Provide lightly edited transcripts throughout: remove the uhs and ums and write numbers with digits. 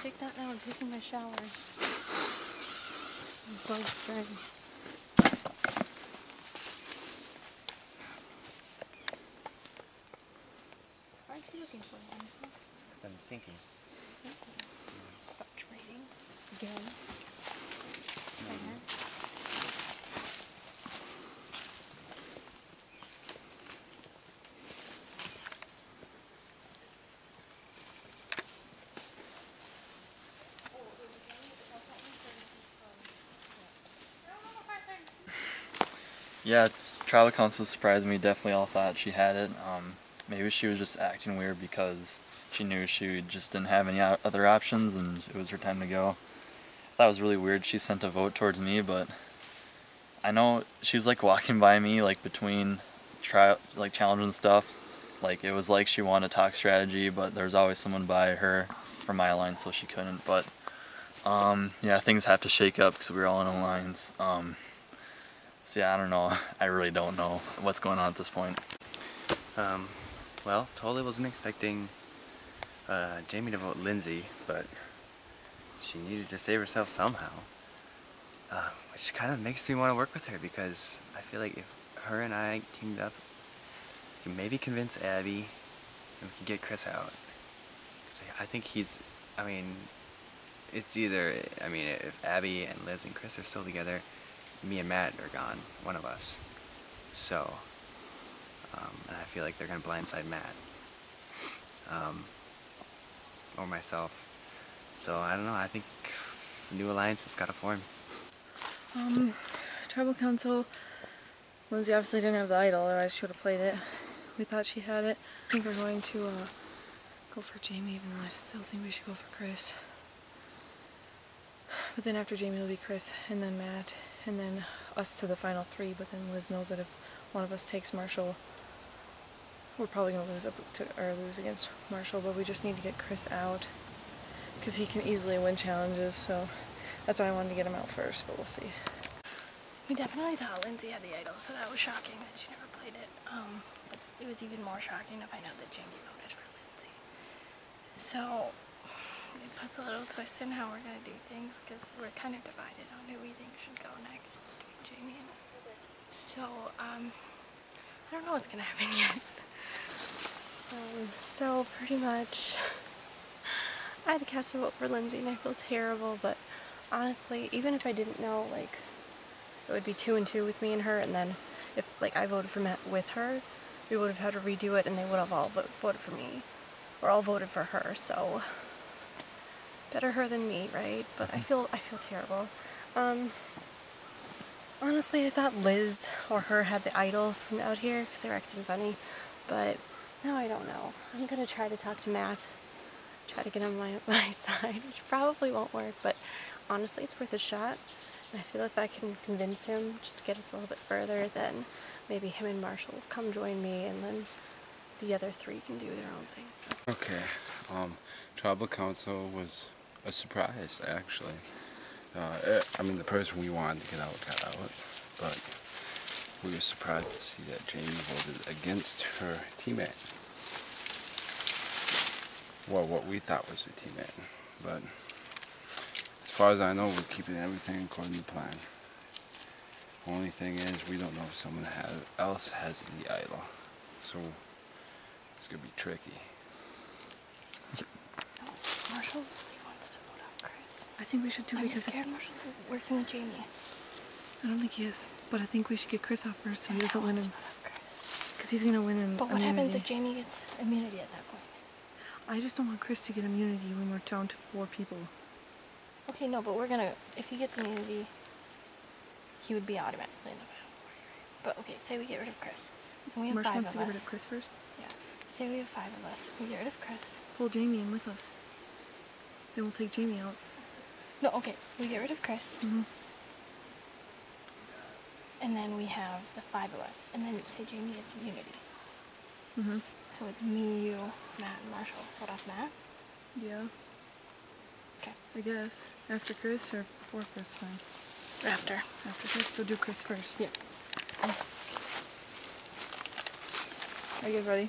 take that now. I'm taking my shower. I'm going string. What are you looking for, Angela? I'm thinking. About trading again. Yeah, tribal council surprised me. Definitely all thought she had it. Maybe she was just acting weird because she knew she just didn't have any other options and it was her time to go. I thought it was really weird she sent a vote towards me, but I know she was like walking by me like between challenges and stuff. Like it was like she wanted to talk strategy, but there was always someone by her from my line, so she couldn't. But yeah, things have to shake up because we were all in alliance. So yeah, I don't know. I really don't know what's going on at this point. Well, totally wasn't expecting Jamie to vote Lindsay, but she needed to save herself somehow. Which kind of makes me want to work with her because I feel like if her and I teamed up, we can maybe convince Abby and we can get Chris out. Cause I think it's either, if Abby and Liz and Chris are still together, me and Matt are gone, one of us. So, and I feel like they're gonna blindside Matt. Or myself. So, I don't know, I think new alliance has gotta form. Tribal council. Lindsay obviously didn't have the idol, otherwise she would have played it. We thought she had it. I think we're going to go for Jamie, even though I still think we should go for Chris. But then after Jamie it'll be Chris, and then Matt, and then us to the final three. But then Liz knows that if one of us takes Marshall, we're probably going to lose against Marshall, but we just need to get Chris out because he can easily win challenges, so that's why I wanted to get him out first, but we'll see. We definitely thought Lindsay had the idol, so that was shocking that she never played it. But it was even more shocking to find out that Jamie voted for Lindsay. So it puts a little twist in how we're going to do things because we're kind of divided on who we think should go next between Jamie and so, I don't know what's going to happen yet. So pretty much I had to cast a vote for Lindsay and I feel terrible, but honestly, even if I didn't know, like, it would be 2 and 2 with me and her, and then if, like, I voted for Matt with her, we would have had to redo it and they would have all voted for me. Or all voted for her, so better her than me, right? But I feel terrible. Honestly, I thought Liz or her had the idol from out here because they were acting funny, but now I don't know. I'm gonna try to talk to Matt, try to get him on my side, which probably won't work, but honestly, it's worth a shot. And I feel if I can convince him just to get us a little bit further, then maybe him and Marshall will come join me, and then the other 3 can do their own thing. So. Okay, tribal council was a surprise, actually. The person we wanted to get out got out, but we were surprised to see that Jamie voted against her teammate. Well, what we thought was her teammate, but as far as I know, we're keeping everything according to plan. Only thing is, we don't know if someone else has the idol, so it's gonna be tricky. Marshall really wants to vote out Chris. I think we should do I'm because scared Marshall's working with Jamie. I don't think he is, but I think we should get Chris out first so he doesn't win him. Because he's gonna win him. But what happens if Jamie gets immunity at that point? I just don't want Chris to get immunity when we're down to 4 people. Okay, no, but if he gets immunity, he would be automatically in the battle. But okay, say we get rid of Chris. And we have Marshall 5 wants of to get rid us. of Chris first? Yeah. Say we have 5 of us. We get rid of Chris. Pull Jamie in with us. Then we'll take Jamie out. No, okay. We get rid of Chris. Mm-hmm. And then we have the 5 of us. And then say Jamie gets immunity. Mm-hmm. So it's me, you, Matt, and Marshall. Vote off Matt? Yeah. Okay. I guess. After Chris or before Chris then? After. After Chris, so do Chris first. Yeah. Are you guys ready?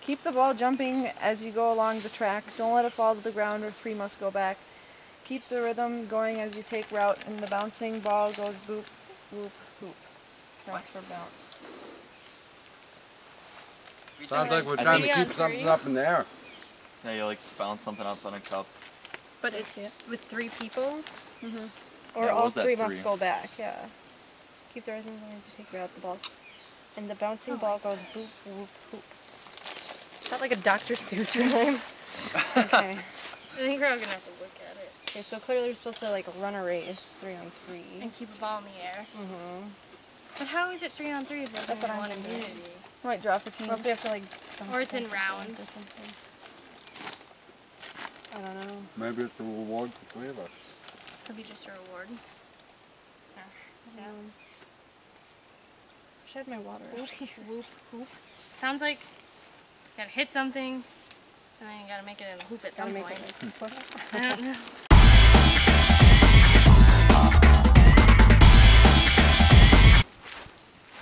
Keep the ball jumping as you go along the track. Don't let it fall to the ground or 3 must go back. Keep the rhythm going as you take route, and the bouncing ball goes boop, whoop, hoop. Transfer bounce. Sounds like we're trying to keep something up in the air. Yeah, you like bounce something up on a cup. But it's with 3 people? Yeah, Or what all was that, 3 must 3? go back, yeah. Keep the rhythm going as you take out the ball. And the bouncing ball goes boop, whoop, hoop. Is that like a Dr. Seuss rhyme? Okay. I think we're all gonna have to look at it. Okay, so clearly we're supposed to like run a race, 3 on 3. And keep a ball in the air. But how is it 3 on 3 if there's That's only what I'm one thinking. immunity? Might draw for teams. Unless we have to like... Or it's in bounce rounds. or something. I don't know. Maybe it's a reward for 3 of us. Could be just a reward. Yeah. I should have my water out here. Whoop, hoop. Sounds like you gotta hit something, and then you gotta make it in a hoop at Gotta some make point. it like I don't know.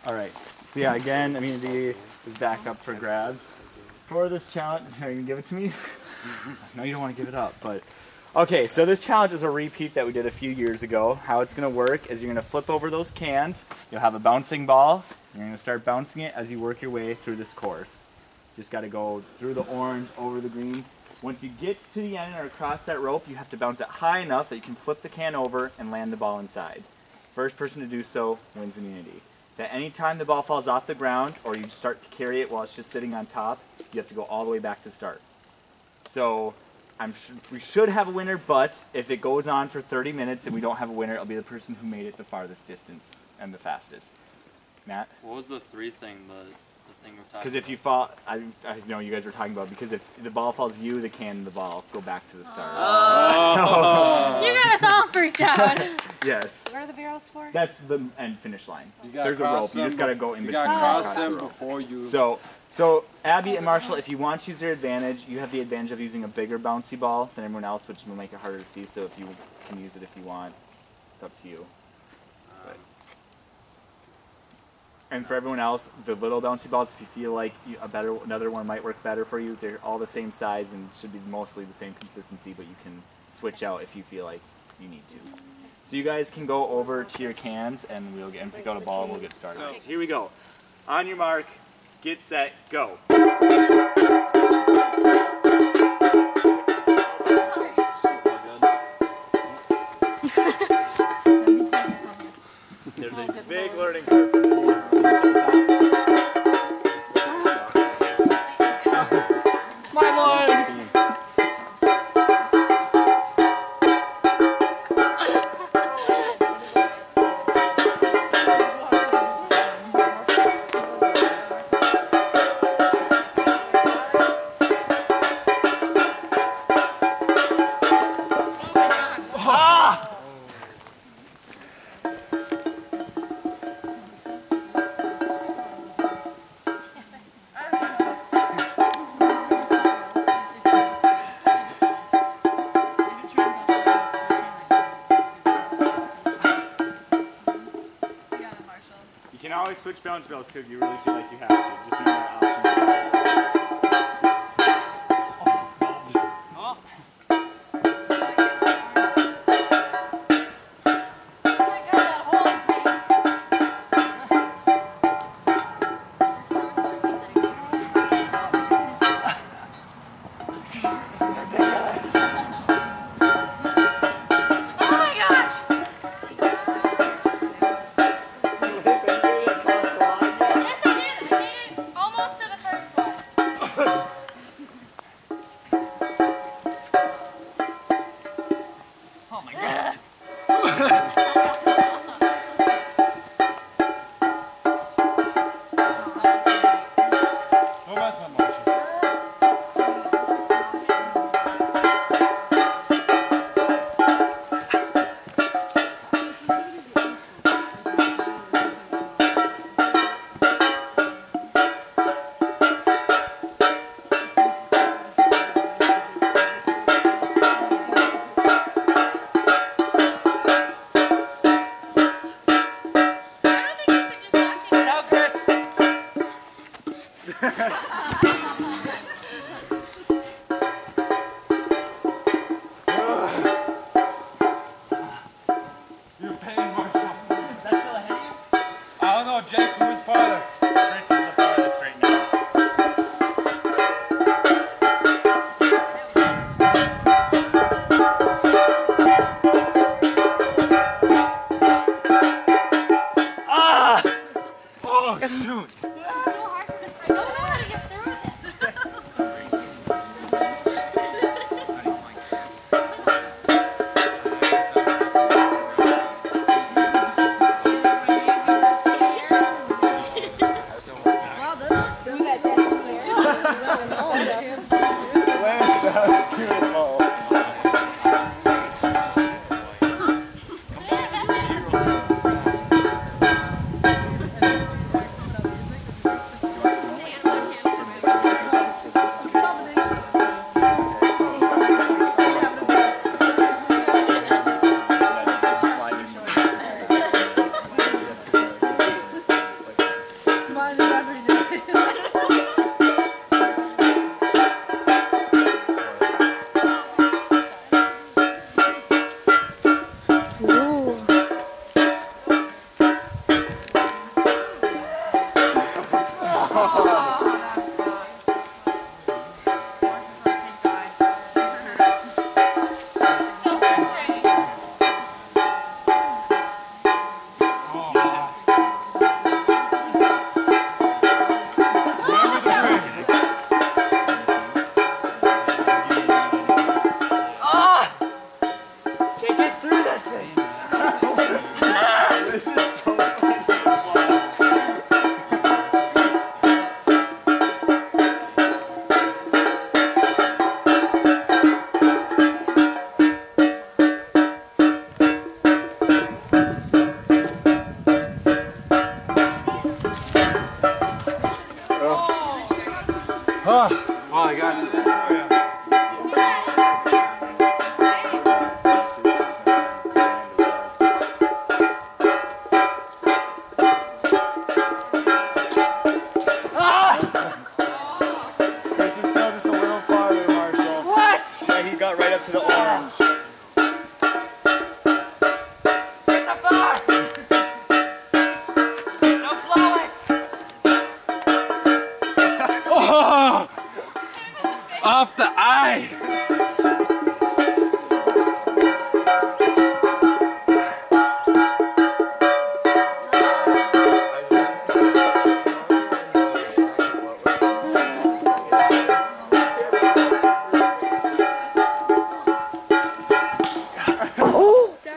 Alright, so yeah, again, immunity is back up for grabs. For this challenge, are you gonna give it to me? No, you don't want to give it up, but... Okay, so this challenge is a repeat that we did a few years ago. How it's gonna work is you're gonna flip over those cans, you'll have a bouncing ball, and you're gonna start bouncing it as you work your way through this course. Just gotta go through the orange, over the green. Once you get to the end or across that rope, you have to bounce it high enough that you can flip the can over and land the ball inside. First person to do so wins immunity. That any time the ball falls off the ground or you start to carry it while it's just sitting on top, you have to go all the way back to start. So we should have a winner, but if it goes on for 30 minutes and we don't have a winner, it'll be the person who made it the farthest distance and the fastest. Matt? What was the 3 thing the thing was talking Because if you fall, I know you guys were talking about, because if the ball falls you, the can and the ball go back to the start. You got us all freaked out. Yes. What are the barrels for? That's the end finish line. You gotta There's a cross rope. You them just gotta go in You between. gotta cross across the them rope. before you... So Abby and Marshall, if you want to use your advantage, you have the advantage of using a bigger bouncy ball than everyone else, which will make it harder to see. So if you can use it if you want, it's up to you. And for everyone else, the little bouncy balls, if you feel like another one might work better for you, they're all the same size and should be mostly the same consistency, but you can switch out if you feel like you need to. So you guys can go over to your cans and we'll pick out a ball and we'll get started. So here we go. On your mark, get set, go. There's a big learning curve for this. My lord! You can always switch bounce balls too if you really feel like you have to. Just remember that option. I don't think you could just box it.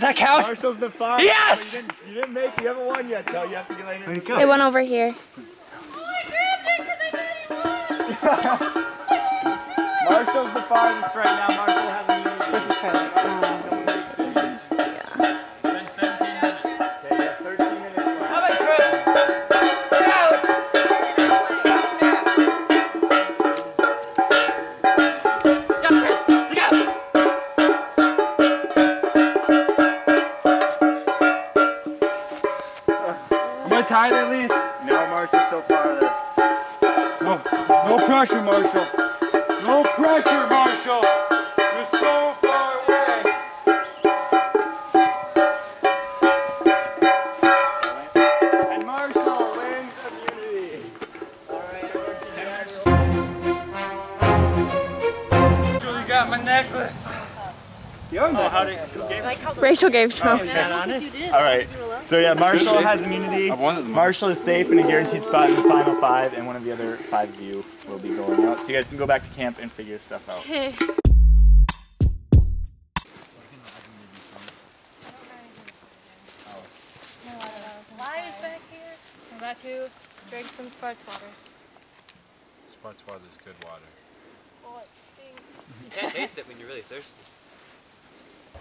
Does that count? Marshall's the 5. Yes! You didn't make it. You haven't won yet, though. You have to get later. It went over here. Marshall's the farthest right now. Marshall hasn't made it. This is probably. Been 17 minutes. Okay, you have 13 minutes left. Come on, Chris! Am I tied at least? No, Marshall's still farther. No pressure, Marshall. No pressure, Marshall. You're so far away. And Marshall wins immunity. Alright, You got my necklace. Rachel gave Trump. Alright, so yeah, Marshall has immunity. I wanted the Marshall is safe in a guaranteed spot in the final 5, and one of the other 5 of you will be going out. So you guys can go back to camp and figure stuff out. Okay. Lies back here. I'm about to drink some sparked water. Sparks water is good water. Oh, it stinks. You can't taste it when you're really thirsty.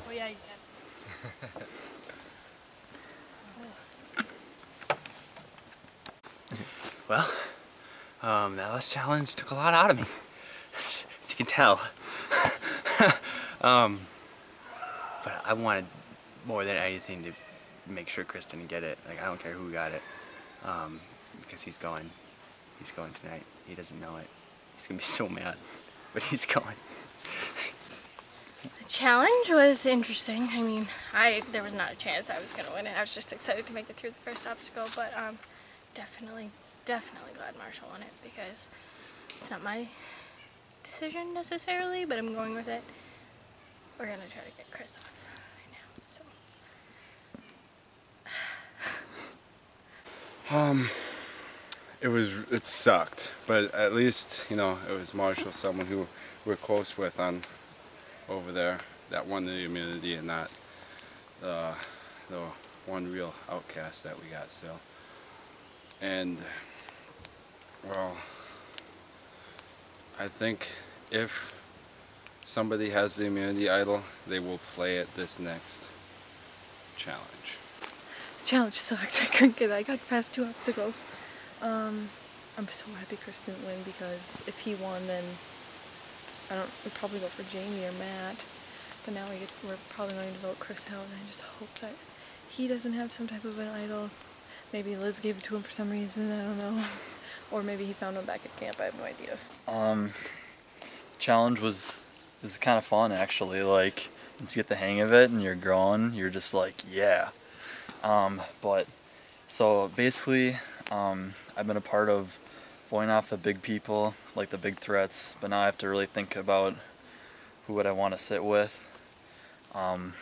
Oh yeah, you can. Well, that last challenge took a lot out of me, as you can tell. But I wanted more than anything to make sure Chris didn't get it. Like, I don't care who got it, because he's going. He's going tonight. He doesn't know it. He's gonna be so mad, but he's going. The challenge was interesting. I mean, there was not a chance I was gonna win it. I was just excited to make it through the first obstacle, but definitely glad Marshall won it because it's not my decision necessarily, but I'm going with it. We're gonna try to get Chris off right now. So. It sucked, but at least, you know, it was Marshall, someone who we're close with over there, that won the immunity, and not the one real outcast that we got still. And well, I think if somebody has the immunity idol, they will play it this next challenge. This challenge sucked. I couldn't get it. I got past 2 obstacles. I'm so happy Chris didn't win because if he won, then we'd probably vote for Jamie or Matt. But now we're probably going to vote Chris out, and I just hope that he doesn't have some type of an idol. Maybe Liz gave it to him for some reason, I don't know. Or maybe he found one back at camp, I have no idea. Challenge was kind of fun actually. Like, once you get the hang of it and you're growing, you're just like, yeah. But so basically, I've been a part of voting off the big people, like the big threats, but now I have to really think about who would I want to sit with. I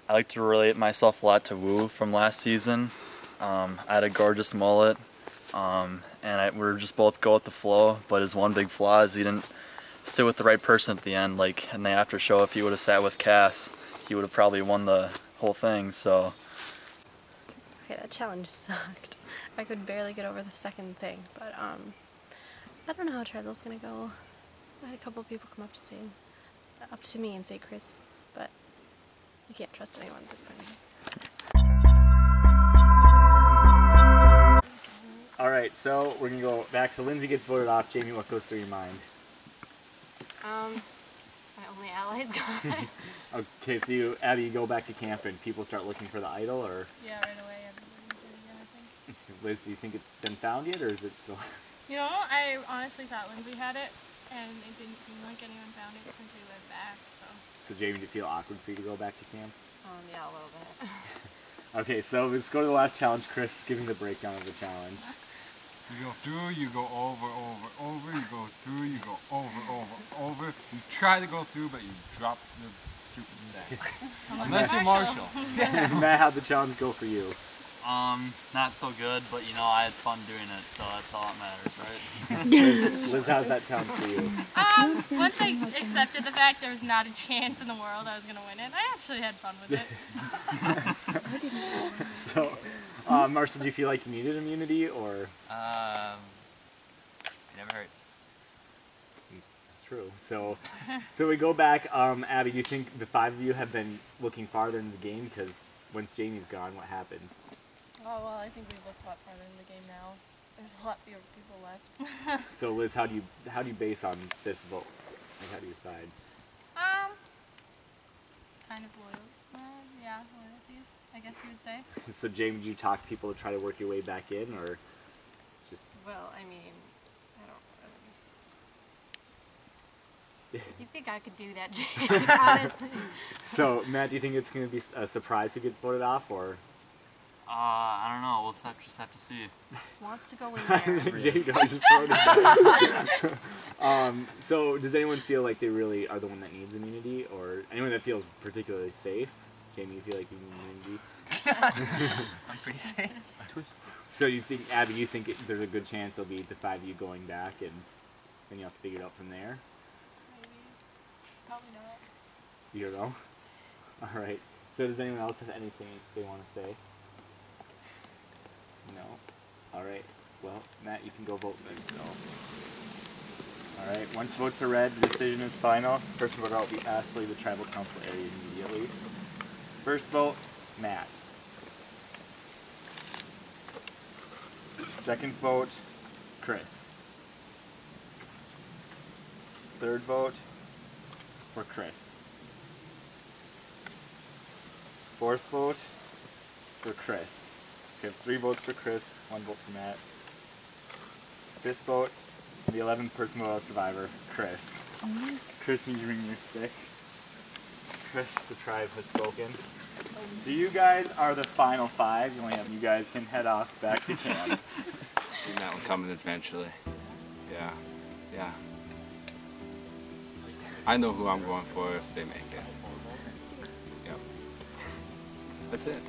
like to relate myself a lot to Wu from last season. I had a gorgeous mullet, and we were just both go with the flow, but his one big flaw is he didn't sit with the right person at the end. Like in the after show, if he would have sat with Cass, he would have probably won the whole thing. So Okay, that challenge sucked. I could barely get over the second thing, but I don't know how Treadwell's gonna go. I had a couple people come up to me and say Chris, but you can't trust anyone at this point. Alright, so we're gonna go back to Lindsay gets voted off. Jamie, what goes through your mind? My only ally's gone. Okay, so Abby, you go back to camp and people start looking for the idol, or Yeah, right away. Everybody's doing it again, I think. Liz, do you think it's been found yet, or is it still? You know, I honestly thought Lindsay had it, and it didn't seem like anyone found it since we went back, so. So Jamie, do you feel awkward for you to go back to camp? Yeah, a little bit. Okay, so let's go to the last challenge. Chris, give me the breakdown of the challenge. You go through, you go over, you go through, you go over. You try to go through, but you drop the stupid thing. Unless you're Marshall. Matt, how'd the challenge go for you? Not so good, but you know, I had fun doing it, so that's all that matters, right? Liz, how's that sound for you? Once I accepted the fact there was not a chance in the world I was going to win it, I actually had fun with it. So, Marshall, do you feel like you needed immunity, or? It never hurts. True. So we go back. Abby, do you think the 5 of you have been looking farther in the game? Because once Jamie's gone, what happens? Oh, well, I think we've looked a lot farther in the game now. There's a lot fewer people left. So Liz, how do you base on this vote? Like, how do you decide? Kind of loyal. Yeah, loyalties, I guess you would say. So Jamie, do you talk people to try to work your way back in, or just? Well, I mean, you think I could do that, Jake? Honestly. So Matt, do you think it's going to be a surprise who gets voted off, or? I don't know. We'll just have to see. Just wants to go in there. Jamie, just throw it in. So does anyone feel like they really are the one that needs immunity, or anyone that feels particularly safe? Jamie, you feel like you need immunity? I'm pretty safe. So you think, Abby, you think there's a good chance there'll be the 5 of you going back, and then you have to figure it out from there? Maybe. Probably not. You don't know? Alright. So does anyone else have anything they want to say? No? Alright. Well, Matt, you can go vote then. So. Alright, once votes are read, the decision is final. First vote out will be Ashley, the tribal council area immediately. First vote, Matt. Second vote, Chris. Third vote for Chris. Fourth vote is for Chris. So we have 3 votes for Chris, 1 vote for Matt. Fifth vote, and the 11th person vote out survivor, Chris. Chris, need you ring your stick. Chris, the tribe has spoken. So you guys are the final 5. You guys can head off back to camp. See that one coming eventually. Yeah. Yeah. I know who I'm going for if they make it. Yep. That's it.